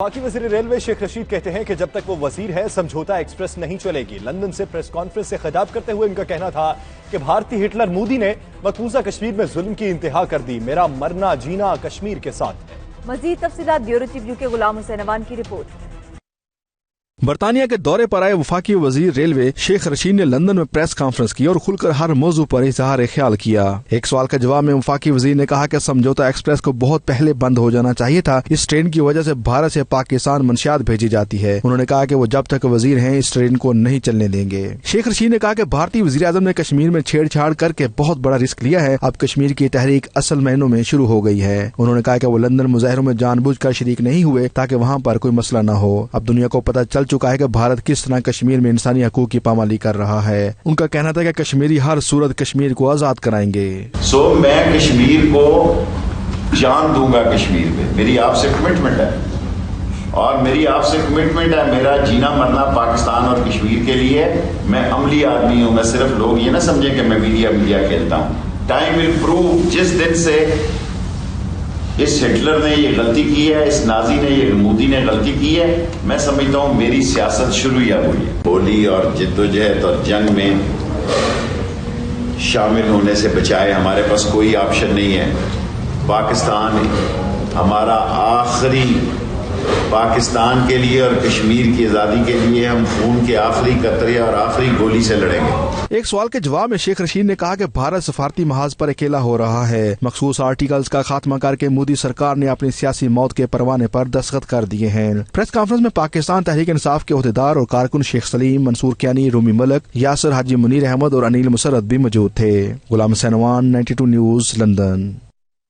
वफाकी वज़ीर रेलवे शेख रशीद कहते हैं कि जब तक वो वजीर है समझौता एक्सप्रेस नहीं चलेगी। लंदन से प्रेस कॉन्फ्रेंस से खिताब करते हुए इनका कहना था कि भारतीय हिटलर मोदी ने मकबूजा कश्मीर में जुल्म की इंतहा कर दी। मेरा मरना जीना कश्मीर के साथ है। मजीद तफसीलात ब्यूरो चीफ व्यू के गुलाम हुसैन अवान की रिपोर्ट। बरतानिया के दौरे पर आए वफाकी वजीर रेलवे शेख रशीद ने लंदन में प्रेस कॉन्फ्रेंस की और खुलकर हर मौजू पर इजहार ख्याल किया। एक सवाल का जवाब में वफाकी वजीर ने कहा कि समझौता एक्सप्रेस को बहुत पहले बंद हो जाना चाहिए था। इस ट्रेन की वजह से भारत से पाकिस्तान मंशियात भेजी जाती है। उन्होंने कहा कि वो जब तक वजीर हैं इस ट्रेन को नहीं चलने देंगे। शेख रशीद ने कहा कि भारतीय वजीर आजम ने कश्मीर में छेड़छाड़ करके बहुत बड़ा रिस्क लिया है। अब कश्मीर की तहरीक असल महीनों में शुरू हो गई है। उन्होंने कहा कि वो लंदन मुजाहिरों में जानबूझकर शरीक नहीं हुए ताकि वहाँ पर कोई मसला न हो। अब दुनिया को पता चल चुका है कि भारत किस तरह कश्मीर में इंसानी हकूक की पामाली कर रहा है। उनका कहना था कि कश्मीरी हर सूरत कश्मीर को आजाद कराएंगे। मैं कश्मीर को जान दूंगा। कश्मीर पे मेरी आपसे कमिटमेंट है और मेरी आपसे कमिटमेंट है मेरा जीना मरना पाकिस्तान और कश्मीर के लिए। मैं अमली आदमी हूँ। मैं सिर्फ लोग ये ना समझे कि मैं मीडिया खेलता हूँ। Time will prove. जिस दिन से इस हिटलर ने ये गलती की है, इस नाजी ने ये मोदी ने गलती की है, मैं समझता हूँ मेरी सियासत शुरू या हुई है। होली और जिद्दोजहद और जंग में शामिल होने से बचाए हमारे पास कोई ऑप्शन नहीं है। पाकिस्तान हमारा आखिरी, पाकिस्तान के लिए और कश्मीर की आज़ादी के लिए हम खून के आखिरी कतरे और आखिरी गोली से लड़ेंगे। एक सवाल के जवाब में शेख रशीद ने कहा कि भारत सफारती महाज पर अकेला हो रहा है। मखसूस आर्टिकल्स का खात्मा करके मोदी सरकार ने अपनी सियासी मौत के परवाने पर दस्तखत कर दिए हैं। प्रेस कॉन्फ्रेंस में पाकिस्तान तहरीक इंसाफ के अहदेदार और कारकुन शेख सलीम, मंसूर कियानी, रूमी मलक, यासिर हाजी मुनीर अहमद और अनिल मुसरत भी मौजूद थे। Ghulam Hussain Awan, 92 news, London.